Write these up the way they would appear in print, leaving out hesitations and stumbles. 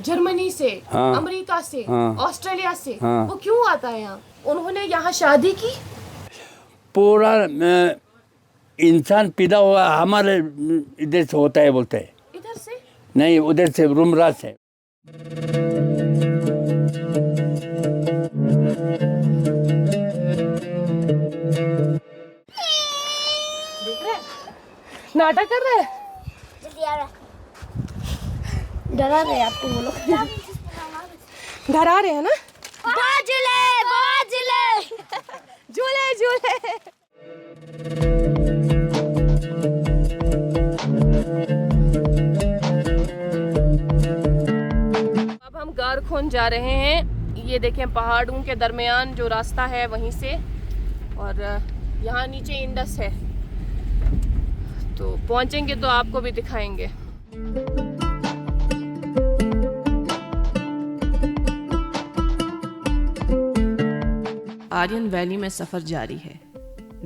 Germany से, America से, Australia से, वो क्यों आता है यहाँ? उन्होंने यहाँ शादी की। पूरा इंसान पैदा हुआ हमारे इधर से होता है बोलते हैं। इधर से नहीं, उधर से रुमरा से। नाटक कर रहे हैं, डरा रहे हैं आपको वो लोग। डरा रहे हैं ना। बाजले बाजले झूले झूले। अब हम गारखोन जा रहे हैं। ये देखें पहाड़ों के दरमियान जो रास्ता है वहीं से, और यहाँ नीचे इंडस है, तो पहुंचेंगे तो आपको भी दिखाएंगे। आर्यन वैली में सफ़र जारी है।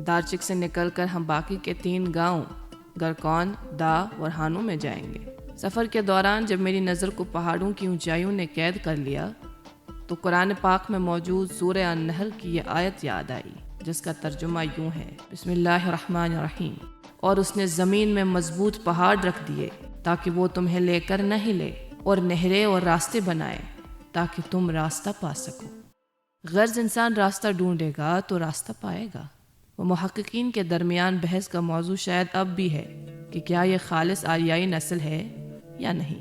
दारचिक से निकलकर हम बाकी के 3 गांव गरकौन, दा और हानू में जाएंगे। सफ़र के दौरान जब मेरी नज़र को पहाड़ों की ऊंचाइयों ने कैद कर लिया तो कुरान पाक में मौजूद सूरह अन-नहल की ये आयत याद आई, जिसका तर्जुमा यूँ है, बिस्मिल्लाहिर्रहमानिर्रहीम, और उसने ज़मीन में मजबूत पहाड़ रख दिए ताकि वो तुम्हें लेकर न हिले, और नहरें और रास्ते बनाए ताकि तुम रास्ता पा सको। गर्ज इंसान रास्ता ढूंढेगा तो रास्ता पाएगा। वो मुहक्किकीन के दरमियान बहस का मौजू शायद अब भी है कि क्या ये खालिस आर्याई नस्ल है या नहीं,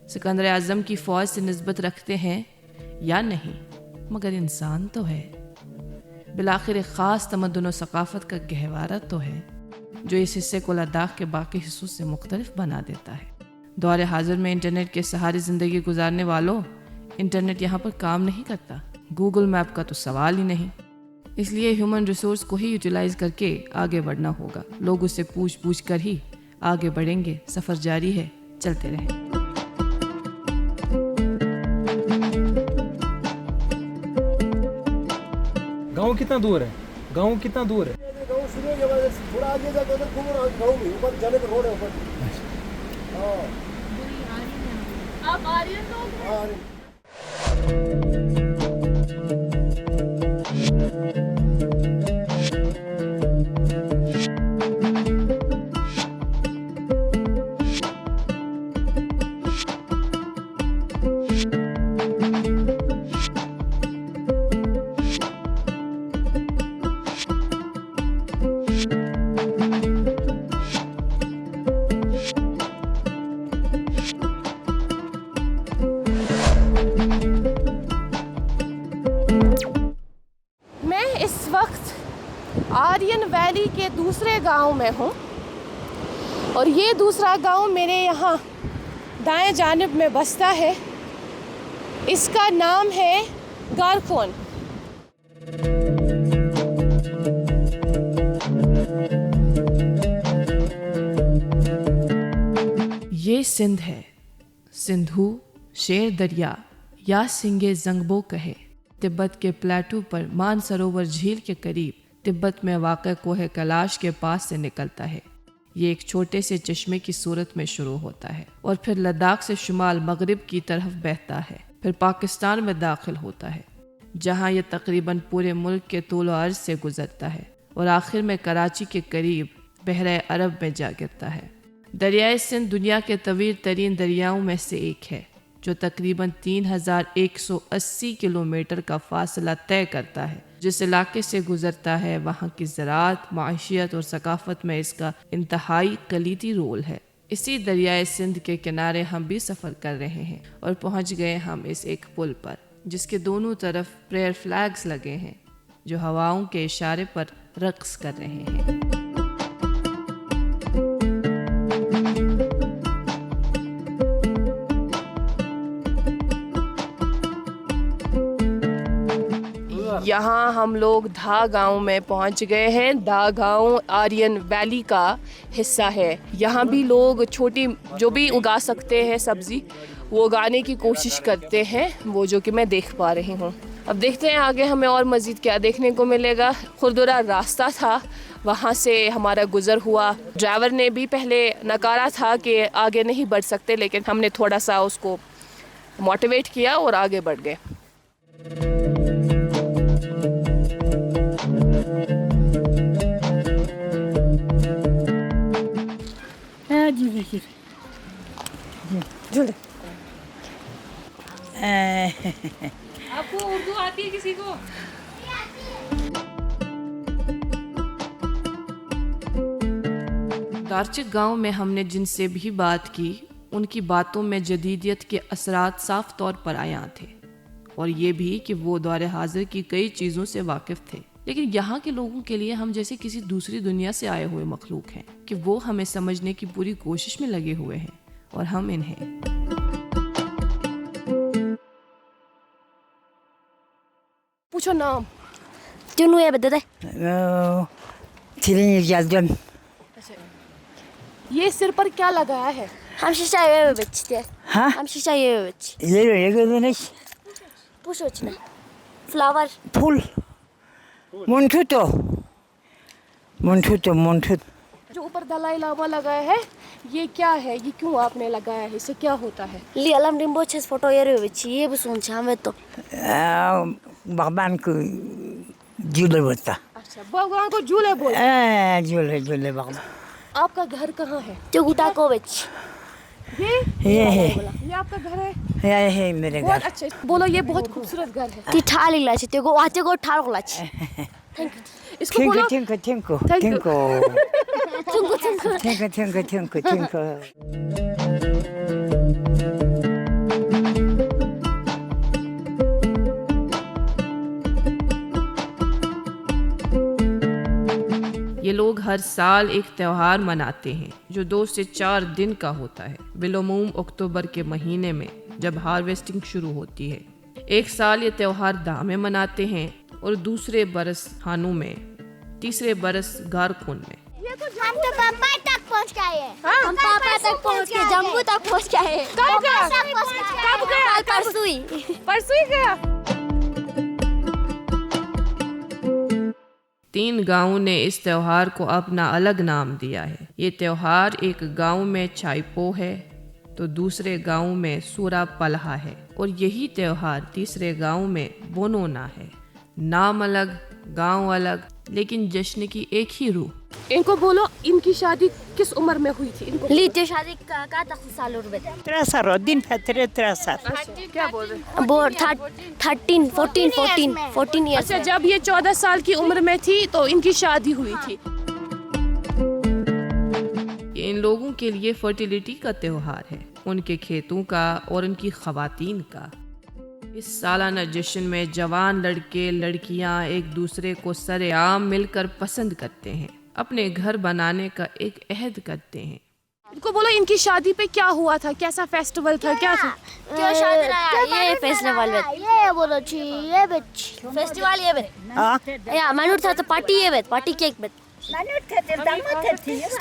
सिकंदर आज़म की फ़ौज से निस्बत रखते हैं या नहीं, मगर इंसान तो है। बिलाखिर एक ख़ास तमद्दुन और सकाफ़त का गहवारा तो है जो इस हिस्से को लद्दाख के बाकी हिस्सों से मुख्तलिफ बना देता है। दौर हाजिर में इंटरनेट के सहारे ज़िंदगी गुजारने वालों, इंटरनेट यहाँ पर काम नहीं करता, गूगल मैप का तो सवाल ही नहीं। इसलिए ह्यूमन रिसोर्स को ही यूटिलाइज करके आगे बढ़ना होगा। लोग उससे पूछ कर ही आगे बढ़ेंगे। सफ़र जारी है, चलते रहें। गांव कितना दूर है? गांव कितना दूर है? गांव शुरू के बाद थोड़ा आगे जाकर गांव में ऊपर जाने का रोड है ऊपर। आप आर्यन लोग? हाँ। आर्यन वैली के दूसरे गांव में हूँ, और ये दूसरा गांव मेरे यहाँ दाएं जानिब में बसता है। इसका नाम है गारखोन। ये सिंध है, सिंधु शेर दरिया या सिंगे जंगबो कहे। तिब्बत के प्लेटू पर मानसरोवर झील के करीब तिब्बत में वाक़ कोहे कैलाश के पास से निकलता है। ये एक छोटे से चश्मे की सूरत में शुरू होता है और फिर लद्दाख से शुमाल मगरिब की तरफ बहता है, फिर पाकिस्तान में दाखिल होता है, जहाँ ये तकरीबन पूरे मुल्क के तूल व अर्ज़ से गुजरता है और आखिर में कराची के करीब बहरे अरब में जा गिरता है। दरियाए सिंध दुनिया के तवील तरीन दरियाओं में से एक है, जो तकरीबन 3180 किलोमीटर का फासला तय करता है। जिस इलाके से गुजरता है वहाँ की ज़राअत, माशियत और सकाफ़त में इसका इंतहाई कलीदी रोल है। इसी दरियाए सिंध के किनारे हम भी सफ़र कर रहे हैं और पहुँच गए हम इस एक पुल पर, जिसके दोनों तरफ प्रेयर फ्लैग्स लगे हैं जो हवाओं के इशारे पर रक़्स कर रहे हैं। यहाँ हम लोग धा गांव में पहुँच गए हैं। धा गांव आर्यन वैली का हिस्सा है। यहाँ भी लोग छोटी जो भी उगा सकते हैं सब्ज़ी, वो उगाने की कोशिश करते हैं, वो जो कि मैं देख पा रही हूँ। अब देखते हैं आगे हमें और मज़ीद क्या देखने को मिलेगा। खुरदुरा रास्ता था, वहाँ से हमारा गुज़र हुआ। ड्राइवर ने भी पहले नकारा था कि आगे नहीं बढ़ सकते, लेकिन हमने थोड़ा सा उसको मोटिवेट किया और आगे बढ़ गए. झूले आपको उर्दू आती है किसी को? दारचिक गांव में हमने जिनसे भी बात की उनकी बातों में जदीदियत के असरात साफ तौर पर आया थे और ये भी कि वो दौर हाजिर की कई चीज़ों से वाकिफ़ थे, लेकिन यहाँ के लोगों के लिए हम जैसे किसी दूसरी दुनिया से आए हुए मखलूक हैं कि वो हमें समझने की पूरी कोशिश में लगे हुए हैं और हम इन्हें. पूछो नाम. Tunu ya bedede. Tren geldim. ये सिर पर क्या लगाया है? हम शीशा ये बच्चे. Ha? हम शीशा ये बच्चे. Nereye girdiniz? पूछो इतना. फ्लावर. Pul. Montuto. Montut. जो ऊपर दलाई लामा लगाया है ये क्या है? ये क्यों आपने लगाया है? इससे क्या होता है? ली अलम डिम्बो छस फोटो ये बच्चे ये भी सुन छामे तो. भगवान को झूले बोलता. अच्छा, भगवान को झूले बोल. झूले भगवान. आपका घर कहाँ है? जो गुटा को बच्चे. ये है. ये आपका घर है? ये है मेरे बहुत घर. अच्छा. बोलो ये बहुत खूबसूरत घर है. ती ठाली लाची ते को आते को ठाल को लाची. Thank you. इसको बोलो. Tinko. Tungu. ये लोग हर साल एक त्यौहार मनाते हैं जो 2 से 4 दिन का होता है, बिलोमूम अक्टूबर के महीने में जब हार्वेस्टिंग शुरू होती है. एक साल ये त्यौहार दा में मनाते हैं और दूसरे बरस हानू में, तीसरे बरस गारकुन में. हम तो पापा तक पहुंच गए हैं. हम पापा तक पहुंच के जम्मू तक पहुंच गए. कब गए? परसों ही. परसों ही गया. 3 गांवों ने इस त्योहार को अपना अलग नाम दिया है. ये त्योहार एक गांव में छाइपो है तो दूसरे गांव में सूरा पलहा है और यही त्योहार तीसरे गांव में बोनोना है. नाम अलग, गांव अलग, लेकिन जश्न की एक ही रूह. इनको बोलो इनकी शादी किस उम्र में हुई थी? इनको ली ते शादी का तक साल और बता. 3 साल. क्या बोल रहे? वो 14 इयर्स. अच्छा, जब ये 14 साल की उम्र में थी तो इनकी शादी हुई थी. ये इन लोगों के लिए फर्टिलिटी का त्योहार है, उनके खेतों का और उनकी ख़वातीन का. इस सालाना जश्न में जवान लड़के लड़कियां एक दूसरे को सरेआम मिलकर पसंद करते हैं, अपने घर बनाने का एक अहद करते हैं. इनको बोलो इनकी शादी पे क्या हुआ था, कैसा फेस्टिवल था, क्या था? क्यों शादी रहा ये फेस्टिवल में. ये बोलो छी ये बच्ची. फेस्टिवल ये बे. या मानूर था तो पार्टी ये बे, पार्टी केक बे.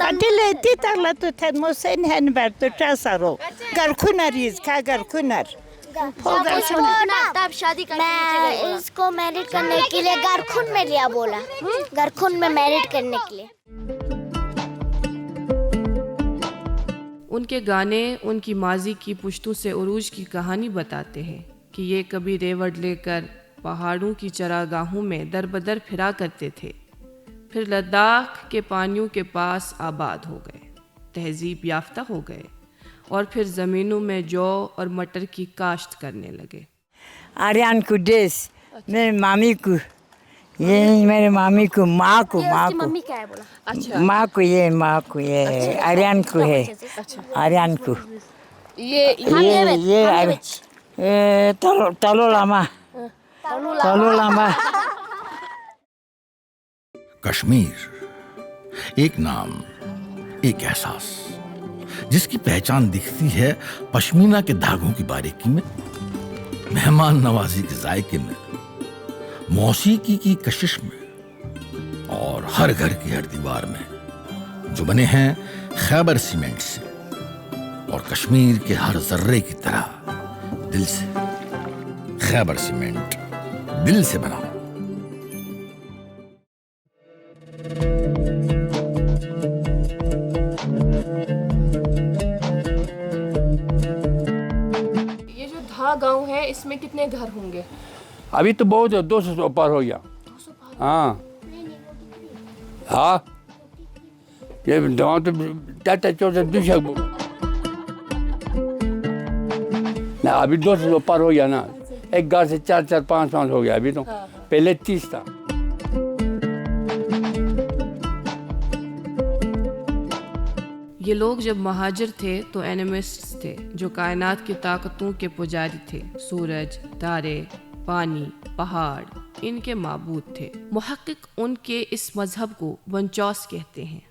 Adileti tarlatu tenmo sen hen verdi trasaro. Garkunariz ka garkunar. तब शादी करने मैं इसको मैरिड करने के लिए गारखुन में लिया बोला. गारखुन में मैरिड करने के लिए. उनके गाने उनकी माजी की पुश्तों से उरूज की कहानी बताते हैं कि ये कभी रेवड़ लेकर पहाड़ों की चरागाहों में दरबदर फिरा करते थे, फिर लद्दाख के पानियों के पास आबाद हो गए, तहजीब याफ्ता हो गए और फिर ज़मीनों में जौ और मटर की काश्त करने लगे. आर्यन को देश मेरे मामी को, ये मेरे मामी को, माँ को मम्मी क्या है बोला. अच्छा, माँ को ये आर्यन को है. आर्यन को ये तलो लामा. कश्मीर एक नाम, एक एहसास जिसकी पहचान दिखती है पश्मीना के धागों की बारीकी में, मेहमान नवाजी के जायके में, मौसीकी की कशिश में और हर घर की हर दीवार में, जो बने हैं खैबर सीमेंट से और कश्मीर के हर जर्रे की तरह दिल से. खैबर सीमेंट दिल से बना. यहाँ गांव है, इसमें कितने घर होंगे? अभी तो बहुत 200 से ऊपर हो गया। हाँ हाँ, ये गाँव तो 64 ना, अभी 200 से ऊपर हो गया ना। एक घर से 4 5 हो गया अभी तो। पहले 30 था। ये लोग जब महाजिर थे तो एनिमिस्ट्स थे, जो कायनात की ताकतों के पुजारी थे। सूरज, तारे, पानी, पहाड़ इनके माबूद थे। मुहक्किक उनके इस मजहब को वंचौस कहते हैं।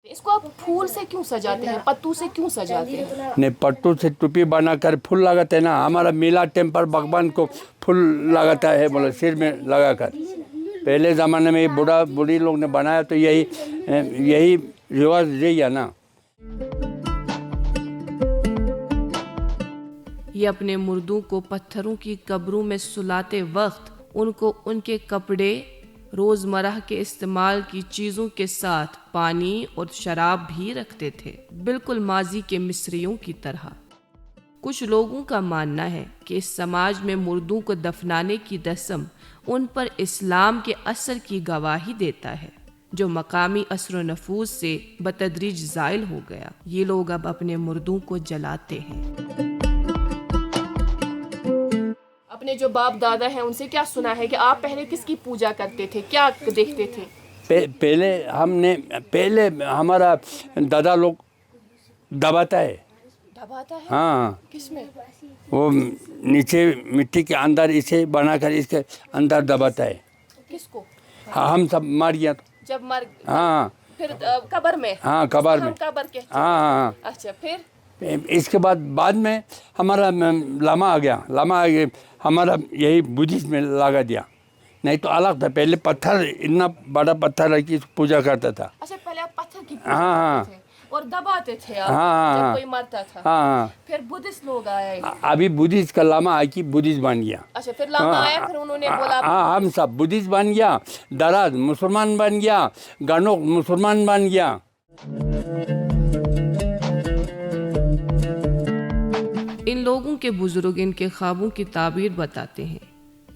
इसको आप फूल से क्यों सजाते हैं, पत्तू से क्यों सजाते हैं? ने पट्टू से टोपी बनाकर फूल लगाते हैं ना। हमारा मिला टेम्पर भगवान को फूल लगाता है, बोले सिर में लगाकर। पहले ज़माने में बूढ़ा बूढ़ी लोग ने बनाया तो यही रिवाज रही है ना। ये अपने मुर्दों को पत्थरों की कब्रों में सुलाते वक्त उनको उनके कपड़े, रोज़मर्रा के इस्तेमाल की चीज़ों के साथ पानी और शराब भी रखते थे, बिल्कुल माजी के मिस्रियों की तरह। कुछ लोगों का मानना है कि इस समाज में मुर्दों को दफनाने की रस्म उन पर इस्लाम के असर की गवाही देता है, जो मकामी असर नफूस से बतदरीज ज़ाइल हो गया। ये लोग अब अपने मुर्दों को जलाते हैं। अपने जो बाप दादा हैं उनसे क्या सुना है कि आप पहले किसकी पूजा करते थे, क्या देखते थे? पहले हमारा दादा लोग दबाता है। दबाता है? हाँ, किसमें? वो नीचे मिट्टी के अंदर इसे बनाकर इसके अंदर दबाता है। किसको? हाँ, हम सब मर गया तो। जब मर, हाँ, फिर कब्र में? हाँ, कब्र में। कब्र कहते हैं। हाँ। अच्छा, फिर इसके बाद में हमारा लामा आ गया। हमारा यही बुद्धिस्ट में लगा दिया, नहीं तो अलग था। पहले पत्थर, इतना बड़ा पत्थर रख के पूजा करता था। अच्छा, पहले आप पत्थर की पूजा हाँ, करते थे और दबाते थे आप हाँ, जब कोई मरता था। हाँ, फिर बुद्धिस्ट लोग आए। अभी बुद्धिस्ट का लामा आया कि बुद्धिस्ट बन गया। अच्छा, फिर लामा आया, फिर उन्होंने बोला हाँ, हम सब बुद्धिस्ट बन गया। दराज मुसलमान बन गया, गनोक मुसलमान बन गया। इन लोगों के बुजुर्ग इनके ख्वाबों की ताबीर बताते हैं।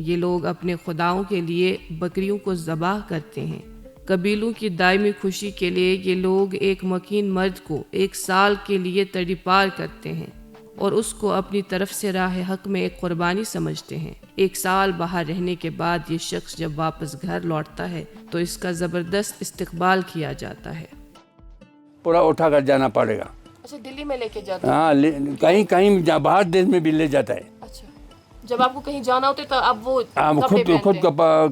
ये लोग अपने खुदाओं के लिए बकरियों को ज़बाह करते हैं। कबीलों की दायमी खुशी के लिए ये लोग एक मकीन मर्द को 1 साल के लिए तड़ीपार करते हैं और उसको अपनी तरफ से राह हक में एक कुर्बानी समझते हैं। 1 साल बाहर रहने के बाद ये शख्स जब वापस घर लौटता है तो इसका ज़बरदस्त इस्तकबाल किया जाता है। पूरा उठा कर जाना पड़ेगा। अच्छा, दिल्ली में लेके जाते हैं? हाँ, कहीं बाहर देश में भी ले जाता है। अच्छा, जब आपको कहीं जाना होता है तो अब वो खुद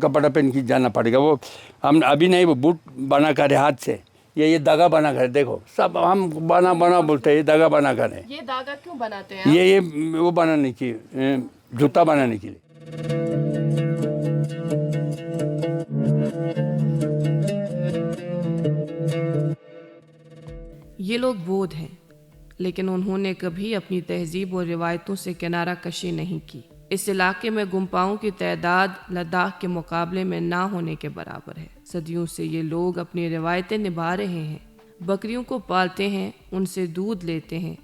कपड़ा पहन के जाना पड़ेगा। वो हम अभी नहीं, वो बूट बना कर हाथ से, ये धागा बना कर, देखो सब हम बना बोलते हैं, ये धागा बना कर है। ये धागा क्यों बनाते हैं? ये वो बनाने की, जूता बनाने के लिए। ये लोग बौद्ध हैं, लेकिन उन्होंने कभी अपनी तहजीब और रिवायतों से किनारा कशी नहीं की। इस इलाके में गुम्पाओं की तादाद लद्दाख के मुकाबले में ना होने के बराबर है। सदियों से ये लोग अपनी रिवायतें निभा रहे हैं। बकरियों को पालते हैं, उनसे दूध लेते हैं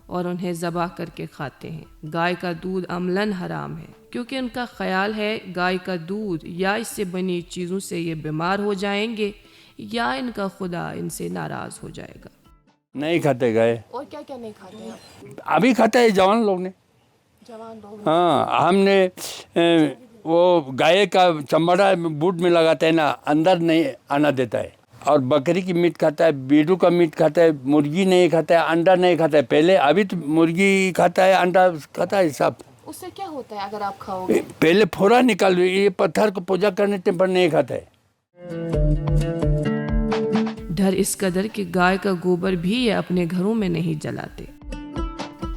और उन्हें ज़बाह करके खाते हैं। गाय का दूध अमलन हराम है, क्योंकि उनका ख्याल है गाय का दूध या इससे बनी चीज़ों से ये बीमार हो जाएंगे या इनका खुदा इनसे नाराज़ हो जाएगा। नहीं खाते गए। और क्या क्या नहीं खाते हैं? अभी खाता है जवान लोग ने। जवान लोग? हाँ, हमने वो गाय का चमड़ा बूट में लगाते हैं ना, अंदर नहीं आना देता है। और बकरी की मीट खाता है, बीडू का मीट खाता है, मुर्गी नहीं खाता है, अंडा नहीं खाता है। पहले, अभी तो मुर्गी खाता है, अंडा खाता है सब। उससे क्या होता है अगर आप खाओगे? पहले फोड़ा निकाल, ये पत्थर को पूजा करने टाइम पर नहीं खाता है। डर इस कदर कि गाय का गोबर भी ये अपने घरों में नहीं जलाते।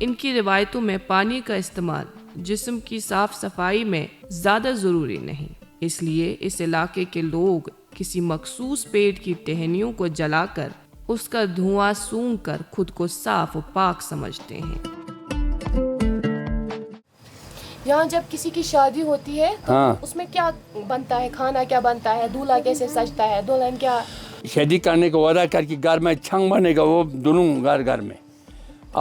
इनकी रिवायतों में पानी का इस्तेमाल जिस्म की साफ सफाई में ज़्यादा ज़रूरी नहीं, इसलिए इस इलाके के लोग किसी मखसूस पेड़ की टहनियों को जलाकर उसका धुआं सूंघ कर खुद को साफ और पाक समझते हैं। यहाँ जब किसी की शादी होती है तो हाँ, उसमें क्या बनता है, खाना क्या बनता है, दूल्हा कैसे सजता है, दुल्हन क्या? शादी करने को वादा करके घर में छंग बनेगा, वो दोनों घर में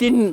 3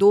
2